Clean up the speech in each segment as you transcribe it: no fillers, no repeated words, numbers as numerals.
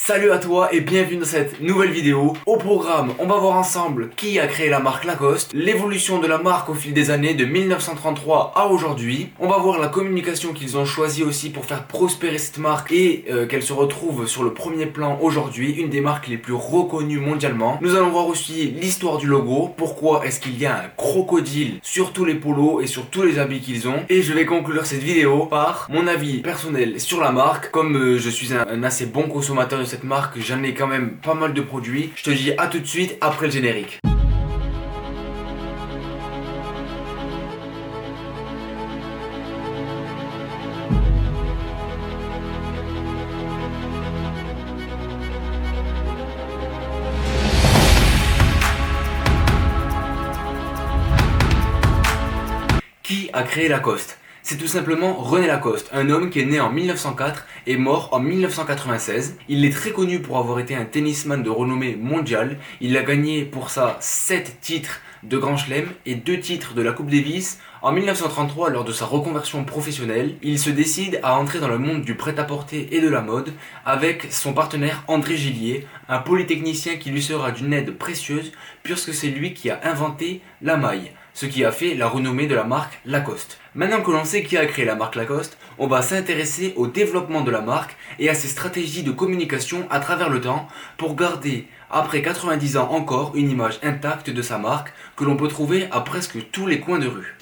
Salut à toi et bienvenue dans cette nouvelle vidéo. Au programme, on va voir ensemble qui a créé la marque Lacoste, l'évolution de la marque au fil des années de 1933 à aujourd'hui. On va voir la communication qu'ils ont choisie aussi pour faire prospérer cette marque et qu'elle se retrouve sur le premier plan aujourd'hui, une des marques les plus reconnues mondialement. Nous allons voir aussi l'histoire du logo, pourquoi est-ce qu'il y a un crocodile sur tous les polos et sur tous les habits qu'ils ont. Et je vais conclure cette vidéo par mon avis personnel sur la marque. Comme je suis un assez bon consommateur de cette marque, j'en ai quand même pas mal de produits. Je te dis à tout de suite après le générique. Qui a créé Lacoste? C'est tout simplement René Lacoste, un homme qui est né en 1904 et mort en 1996. Il est très connu pour avoir été un tennisman de renommée mondiale. Il a gagné pour ça 7 titres de Grand Chelem et 2 titres de la Coupe Davis. En 1933, lors de sa reconversion professionnelle, il se décide à entrer dans le monde du prêt-à-porter et de la mode avec son partenaire André Gillier, un polytechnicien qui lui sera d'une aide précieuse puisque c'est lui qui a inventé la maille, ce qui a fait la renommée de la marque Lacoste. Maintenant que l'on sait qui a créé la marque Lacoste, on va s'intéresser au développement de la marque et à ses stratégies de communication à travers le temps pour garder, après 90 ans encore, une image intacte de sa marque que l'on peut trouver à presque tous les coins de rue.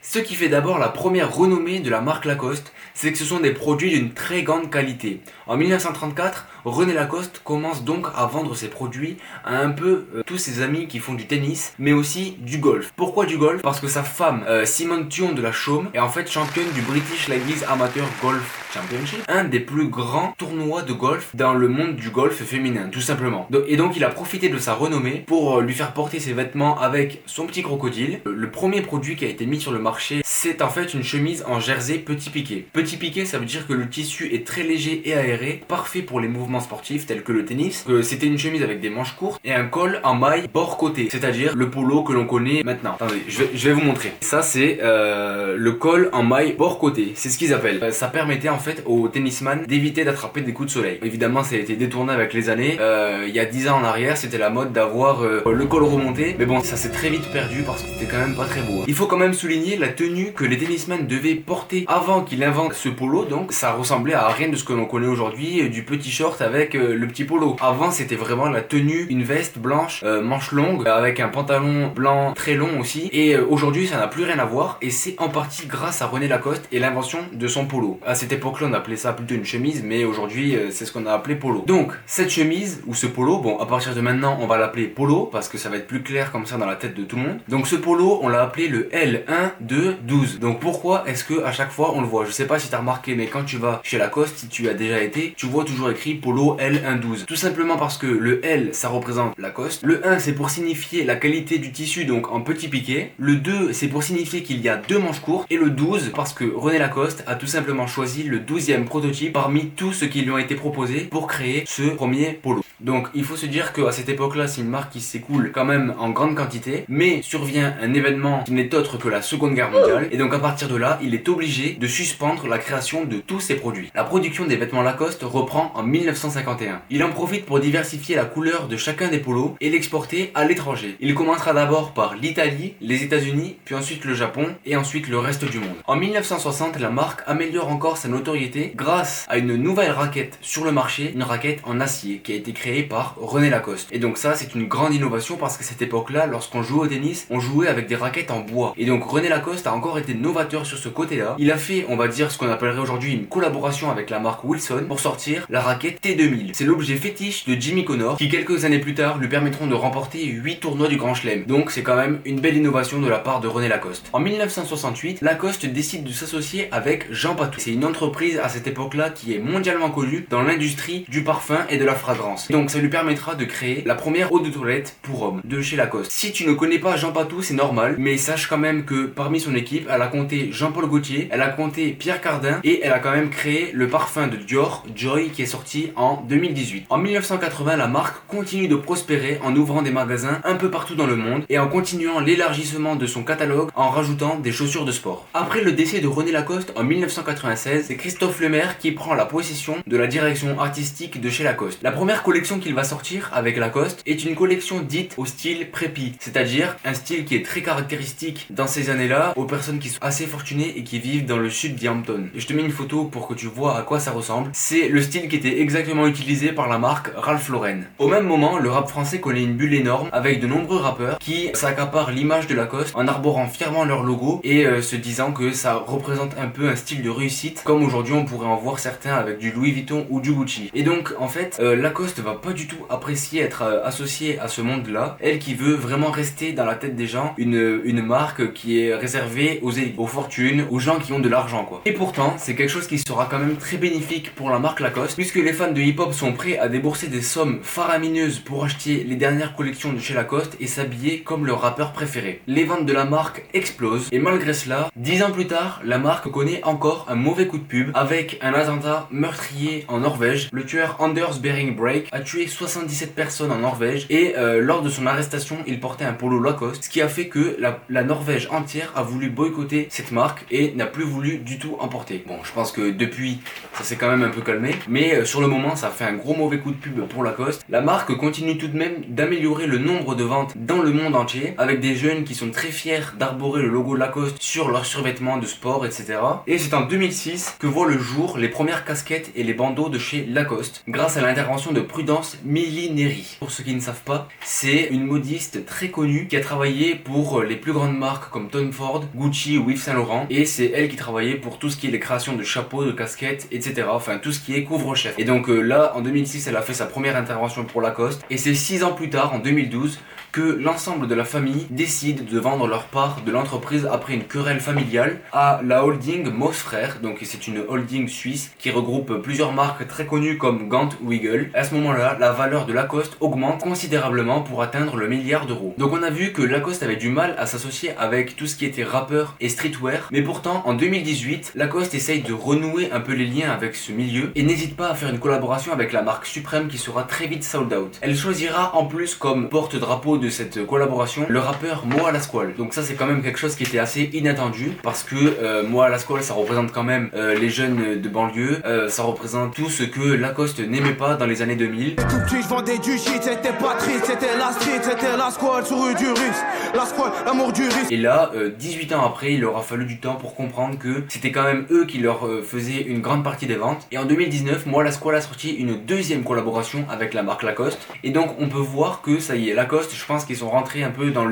Ce qui fait d'abord la première renommée de la marque Lacoste, c'est que ce sont des produits d'une très grande qualité. En 1934, René Lacoste commence donc à vendre ses produits à un peu tous ses amis qui font du tennis, mais aussi du golf. Pourquoi du golf? Parce que sa femme, Simone Thion de la Chaume, est en fait championne du British Ladies Amateur Golf Championship, un des plus grands tournois de golf dans le monde du golf féminin, tout simplement. Et donc il a profité de sa renommée pour lui faire porter ses vêtements avec son petit crocodile. Le premier produit qui a été mis sur le marché, c'est en fait une chemise en jersey petit piqué. Petit piqué, ça veut dire que le tissu est très léger et aéré, parfait pour les mouvements sportifs tels que le tennis. C'était une chemise avec des manches courtes et un col en maille bord-côté, c'est-à-dire le polo que l'on connaît maintenant. Attendez, je vais vous montrer. Ça c'est le col en maille bord-côté, c'est ce qu'ils appellent. Ça permettait en fait aux tennisman d'éviter d'attraper des coups de soleil. Évidemment, ça a été détourné avec les années. Il y a 10 ans en arrière, c'était la mode d'avoir le col remonté, mais bon, ça s'est très vite perdu parce que c'était quand même pas très beau. Il faut quand même souligner la tenue que les tennisman devaient porter avant qu'il invente ce polo. Donc ça ressemblait à rien de ce que l'on connaît aujourd'hui, du petit short avec le petit polo. Avant, c'était vraiment la tenue, une veste blanche, manches longues, avec un pantalon blanc très long aussi. Et aujourd'hui, ça n'a plus rien à voir, et c'est en partie grâce à René Lacoste et l'invention de son polo. À cette époque-là, on appelait ça plutôt une chemise, mais aujourd'hui, c'est ce qu'on a appelé polo. Donc cette chemise ou ce polo, bon, à partir de maintenant, on va l'appeler polo parce que ça va être plus clair comme ça dans la tête de tout le monde. Donc ce polo, on l'a appelé le L1 2 12. Donc pourquoi est-ce que à chaque fois on le voit? Je sais pas si t'as remarqué, mais quand tu vas chez Lacoste, si tu as déjà été, tu vois toujours écrit polo L1 12. Tout simplement parce que le L, ça représente Lacoste. Le 1, c'est pour signifier la qualité du tissu, donc en petit piqué. Le 2, c'est pour signifier qu'il y a 2 manches courtes. Et le 12, parce que René Lacoste a tout simplement choisi le 12e prototype parmi tous ceux qui lui ont été proposés pour créer ce premier polo. Donc il faut se dire qu'à cette époque-là, c'est une marque qui s'écoule quand même en grande quantité, mais survient un événement qui n'est autre que la Seconde Guerre mondiale, et donc à partir de là, il est obligé de suspendre la création de tous ses produits. La production des vêtements Lacoste reprend en 1951. Il en profite pour diversifier la couleur de chacun des polos et l'exporter à l'étranger. Il commencera d'abord par l'Italie, les États-Unis, puis ensuite le Japon, et ensuite le reste du monde. En 1960, la marque améliore encore sa notoriété grâce à une nouvelle raquette sur le marché, une raquette en acier qui a été créée par René Lacoste. Et donc ça, c'est une grande innovation parce qu'à cette époque-là, lorsqu'on jouait au tennis, on jouait avec des raquettes en bois. Et donc René Lacoste a encore été novateur sur ce côté-là. Il a fait, on va dire, ce qu'on appellerait aujourd'hui une collaboration avec la marque Wilson pour sortir la raquette T2000. C'est l'objet fétiche de Jimmy Connors qui quelques années plus tard lui permettront de remporter 8 tournois du Grand Chelem. Donc c'est quand même une belle innovation de la part de René Lacoste. En 1968, Lacoste décide de s'associer avec Jean Patou. C'est une entreprise à cette époque-là qui est mondialement connue dans l'industrie du parfum et de la fragrance. donc ça lui permettra de créer la première eau de toilette pour hommes de chez Lacoste. Si tu ne connais pas Jean Patou, c'est normal, mais sache quand même que parmi son équipe, elle a compté Jean-Paul Gaultier, elle a compté Pierre Cardin et elle a quand même créé le parfum de Dior, Joy, qui est sorti en 2018. En 1980, la marque continue de prospérer en ouvrant des magasins un peu partout dans le monde et en continuant l'élargissement de son catalogue en rajoutant des chaussures de sport. Après le décès de René Lacoste en 1996, c'est Christophe Lemaire qui prend la possession de la direction artistique de chez Lacoste. La première collection qu'il va sortir avec Lacoste est une collection dite au style prépi, c'est-à-dire un style qui est très caractéristique dans ces années-là aux personnes qui sont assez fortunées et qui vivent dans le sud d'Hampton. Et je te mets une photo pour que tu vois à quoi ça ressemble. C'est le style qui était exactement utilisé par la marque Ralph Lauren. Au même moment, le rap français connaît une bulle énorme avec de nombreux rappeurs qui s'accaparent l'image de Lacoste en arborant fièrement leur logo et se disant que ça représente un peu un style de réussite, comme aujourd'hui on pourrait en voir certains avec du Louis Vuitton ou du Gucci. Et donc en fait Lacoste va pas du tout apprécier être associée à ce monde-là, elle qui veut vraiment rester dans la tête des gens une marque qui est réservée aux élites, aux fortunes, aux gens qui ont de l'argent quoi. Et pourtant c'est quelque chose qui sera quand même très bénéfique pour la marque Lacoste, puisque les fans de hip-hop sont prêts à débourser des sommes faramineuses pour acheter les dernières collections de chez Lacoste et s'habiller comme leur rappeur préféré. Les ventes de la marque explosent et malgré cela, 10 ans plus tard, la marque connaît encore un mauvais coup de pub avec un attentat meurtrier en Norvège. Le tueur Anders Behring Breivik a tué 77 personnes en Norvège et lors de son arrestation, il portait un polo Lacoste, ce qui a fait que la Norvège entière a voulu boycotter cette marque et n'a plus voulu du tout en porter. Bon, je pense que depuis, ça s'est quand même un peu calmé, mais sur le moment, ça a fait un gros mauvais coup de pub pour Lacoste. La marque continue tout de même d'améliorer le nombre de ventes dans le monde entier, avec des jeunes qui sont très fiers d'arborer le logo Lacoste sur leurs survêtements de sport, etc. Et c'est en 2006 que voient le jour les premières casquettes et les bandeaux de chez Lacoste, grâce à l'intervention de Prudence Millineri. Pour ceux qui ne savent pas, c'est une modiste très connue qui a travaillé pour les plus grandes marques comme Tom Ford, Gucci ou Yves Saint Laurent, et c'est elle qui travaillait pour tout ce qui est les créations de chapeaux, de casquettes, etc. Enfin tout ce qui est couvre-chef. Et donc là, en 2006, elle a fait sa première intervention pour Lacoste, et c'est 6 ans plus tard, en 2012, que l'ensemble de la famille décide de vendre leur part de l'entreprise après une querelle familiale à la holding Moss Frères. Donc c'est une holding suisse qui regroupe plusieurs marques très connues comme Gant ou Eagle. À ce moment-là, la valeur de Lacoste augmente considérablement pour atteindre le milliard d'euros. Donc on a vu que Lacoste avait du mal à s'associer avec tout ce qui était rappeur et streetwear, mais pourtant en 2018, Lacoste essaye de renouer un peu les liens avec ce milieu et n'hésite pas à faire une collaboration avec la marque Supreme qui sera très vite sold out. Elle choisira en plus comme porte-drapeau de cette collaboration le rappeur Moa Lasquale. Donc ça c'est quand même quelque chose qui était assez inattendu parce que Moa Lasquale ça représente quand même les jeunes de banlieue, ça représente tout ce que Lacoste n'aimait pas dans les années 2000. Tout petit je vendais du shit, c'était pas triste, c'était la street, c'était la squale sur rue du russe, la squale, l'amour du risque. Et là 18 ans après il leur a fallu du temps pour comprendre que c'était quand même eux qui leur faisaient une grande partie des ventes. Et en 2019 Moa Lasquale a sorti une deuxième collaboration avec la marque Lacoste et donc on peut voir que ça y est, Lacoste je pense qu'ils sont rentrés un peu dans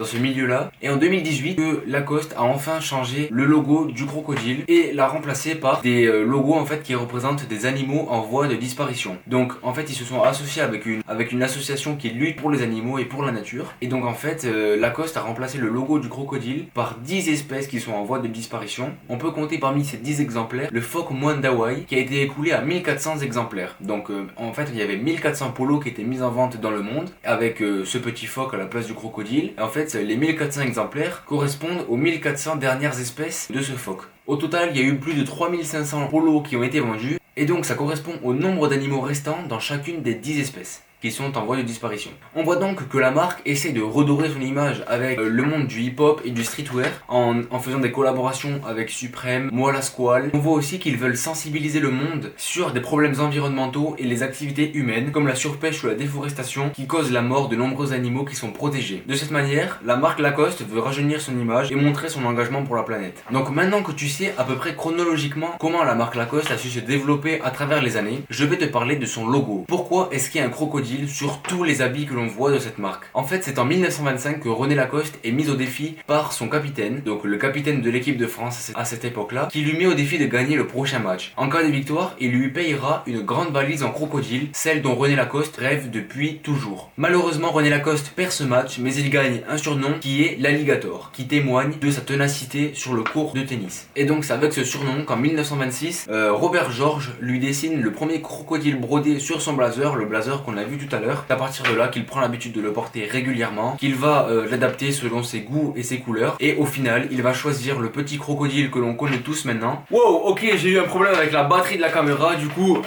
ce milieu-là. Et en 2018, Lacoste a enfin changé le logo du crocodile et l'a remplacé par des logos en fait qui représentent des animaux en voie de disparition. Donc en fait, ils se sont associés avec une association qui lutte pour les animaux et pour la nature. Et donc en fait, Lacoste a remplacé le logo du crocodile par 10 espèces qui sont en voie de disparition. On peut compter parmi ces 10 exemplaires le phoque moine d'Hawaï qui a été écoulé à 1400 exemplaires. Donc en fait, il y avait 1400 polos qui étaient mis en vente dans le monde avec ce petit phoque à la place du crocodile. Et en fait, les 1400 exemplaires correspondent aux 1400 dernières espèces de ce phoque. Au total, il y a eu plus de 3500 polos qui ont été vendus, et donc ça correspond au nombre d'animaux restants dans chacune des 10 espèces qui sont en voie de disparition. On voit donc que la marque essaie de redorer son image avec le monde du hip-hop et du streetwear en faisant des collaborations avec Supreme, Moa Lasquale. On voit aussi qu'ils veulent sensibiliser le monde sur des problèmes environnementaux et les activités humaines comme la surpêche ou la déforestation qui causent la mort de nombreux animaux qui sont protégés. De cette manière, la marque Lacoste veut rajeunir son image et montrer son engagement pour la planète. Donc maintenant que tu sais à peu près chronologiquement comment la marque Lacoste a su se développer à travers les années, je vais te parler de son logo. Pourquoi est-ce qu'il y a un crocodile crocodile sur tous les habits que l'on voit de cette marque. En fait, c'est en 1925 que René Lacoste est mis au défi par son capitaine, donc le capitaine de l'équipe de France à cette époque-là, qui lui met au défi de gagner le prochain match. En cas de victoire, il lui payera une grande valise en crocodile, celle dont René Lacoste rêve depuis toujours. Malheureusement, René Lacoste perd ce match, mais il gagne un surnom qui est l'alligator, qui témoigne de sa ténacité sur le court de tennis. Et donc c'est avec ce surnom qu'en 1926, Robert George lui dessine le premier crocodile brodé sur son blazer, le blazer qu'on a vu tout à l'heure. C'est à partir de là qu'il prend l'habitude de le porter régulièrement, qu'il va l'adapter selon ses goûts et ses couleurs, et au final, il va choisir le petit crocodile que l'on connaît tous maintenant. Wow, ok, j'ai eu un problème avec la batterie de la caméra, du coup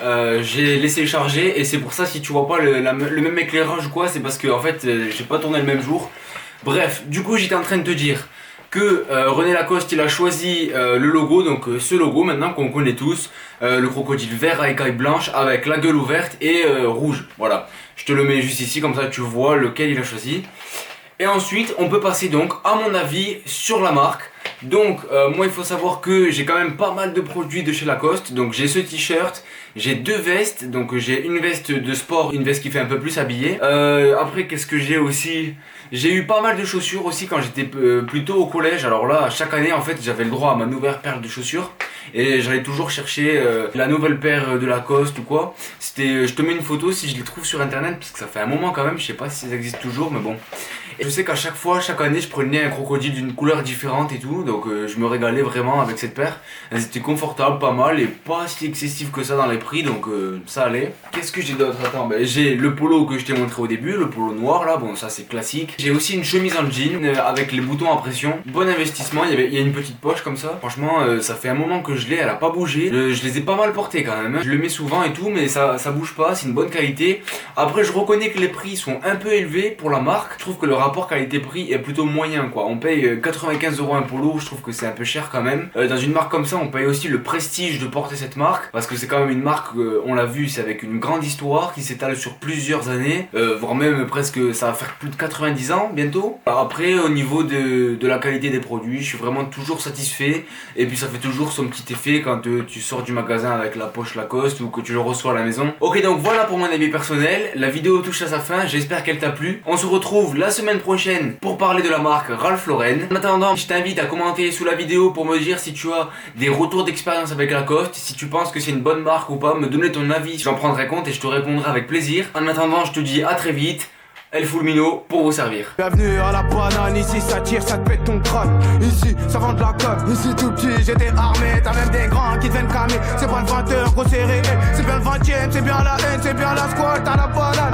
j'ai laissé charger, et c'est pour ça si tu vois pas le même éclairage ou quoi, c'est parce que en fait j'ai pas tourné le même jour. Bref, du coup j'étais en train de te dire que René Lacoste il a choisi le logo, donc ce logo maintenant qu'on connaît tous, le crocodile vert à écailles blanches avec la gueule ouverte et rouge. Voilà, je te le mets juste ici comme ça tu vois lequel il a choisi. Et ensuite on peut passer donc à mon avis sur la marque. Donc moi il faut savoir que j'ai quand même pas mal de produits de chez Lacoste. Donc j'ai ce t-shirt, j'ai deux vestes, donc j'ai une veste de sport, une veste qui fait un peu plus habillé. Après qu'est-ce que j'ai aussi? J'ai eu pas mal de chaussures aussi quand j'étais plutôt au collège. Alors là chaque année en fait j'avais le droit à ma nouvelle paire de chaussures. Et j'allais toujours chercher la nouvelle paire de Lacoste ou quoi. C'était, je te mets une photo si je les trouve sur internet parce que ça fait un moment quand même, je sais pas si ça existe toujours mais bon. Et je sais qu'à chaque fois, chaque année, je prenais un crocodile d'une couleur différente et tout, donc je me régalais vraiment avec cette paire. Elles étaient confortables, pas mal et pas si excessives que ça dans les prix, donc ça allait. Qu'est-ce que j'ai d'autre? Attends, ben, j'ai le polo que je t'ai montré au début, le polo noir là, bon ça c'est classique. J'ai aussi une chemise en jean avec les boutons à pression. Bon investissement, il y a une petite poche comme ça. Franchement, ça fait un moment que je l'ai, elle a pas bougé. Je les ai pas mal portées quand même, hein. Je le mets souvent et tout, mais ça bouge pas, c'est une bonne qualité. Après, je reconnais que les prix sont un peu élevés pour la marque. Je trouve que le rapport qualité-prix est plutôt moyen quoi. On paye 95 € un polo, je trouve que c'est un peu cher quand même. Dans une marque comme ça, on paye aussi le prestige de porter cette marque parce que c'est quand même une marque, on l'a vu, c'est avec une grande histoire qui s'étale sur plusieurs années, voire même presque ça va faire plus de 90 ans bientôt. Alors après, au niveau de la qualité des produits, je suis vraiment toujours satisfait et puis ça fait toujours son petit effet quand tu sors du magasin avec la poche Lacoste ou que tu le reçois à la maison. Ok, donc voilà pour mon avis personnel. La vidéo touche à sa fin, j'espère qu'elle t'a plu. On se retrouve la semaine prochaine pour parler de la marque Ralph Lauren. En attendant, je t'invite à commenter sous la vidéo pour me dire si tu as des retours d'expérience avec Lacoste, si tu penses que c'est une bonne marque ou pas, me donner ton avis, j'en prendrai compte et je te répondrai avec plaisir. En attendant, je te dis à très vite. El Fulmino pour vous servir. Bienvenue à la banane, ici ça tire, ça te pète ton crâne. Ici ça vend de la colle, ici tout petit j'étais armé. T'as même des grands qui te viennent calmer. C'est pas le 20h gros c'est réel, c'est bien le 20ème, c'est bien la haine, c'est bien la squad. T'as la